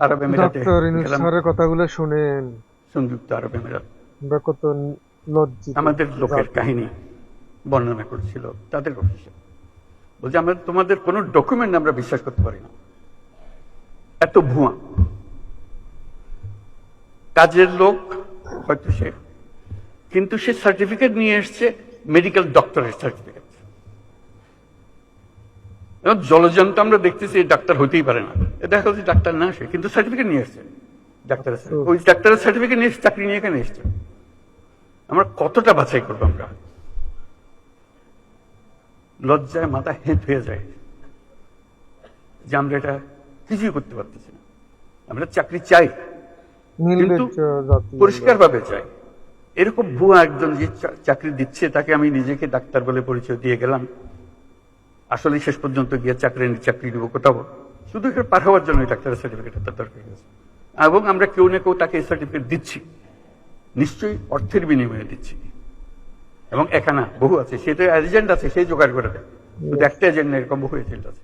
আরব আমিরাতে ডক্টর ইউনূস গেলাম, স্যারের কথাগুলো শুনেন, সংযুক্ত আরব আমিরাত। আমরা কত লজ্জিত আমাদের লোকের জাতি। কাহিনী বর্ণনা করেছিল তাদের অফিসে, বলছে আমরা তোমাদের কোনো ডকুমেন্ট আমরা বিশ্বাস করতে পারি না, এত ভুয়া। কাজের লোক হয়তো সে, কিন্তু সে সার্টিফিকেট নিয়ে এসছে, মেডিকেল ডক্টরের সার্টিফিকেট। জলজন্ত আমরা দেখতেছি ডাক্তার হইতেই পারে না, দেখা যাচ্ছে ডাক্তার না সে, কিন্তু সার্টিফিকেট নিয়ে এসছে ডাক্তারের। ওই ডাক্তারের সার্টিফিকেট নিয়ে চাকরি নিয়ে এখানে এসছে। আমরা কতটা বাছাই করবো? আমরা লজ্জায় মাথা হেঁট হয়ে যায় যে আমরা এটা কিছুই করতে পারতেছি না। আমরা চাকরি চাই, কিন্তু নির্লজ্জ জাতি আমরা। পরিষ্কার ভাবে চাই। এরকম ভুয়া একজন যে চাকরি দিচ্ছে তাকে আমি নিজেকে ডাক্তার বলে পরিচয় দিয়ে গেলাম, আসলে শেষ পর্যন্ত গিয়ে চাকরি দিব কোথাও, শুধু এখানে পার হওয়ার জন্য ডাক্তারের সার্টিফিকেট তার দরকার হয়েছে। এবং আমরা কেউ না কেউ তাকে এই সার্টিফিকেট দিচ্ছি, নিশ্চয়ই অর্থের বিনিময়ে দিচ্ছি। এবং এখানে বহু আছে, সেটা এজেন্ট আছে, সেই জোগাড় করে দেয়। শুধু একটা এজেন্ট না, এরকম বহু এজেন্ট আছে।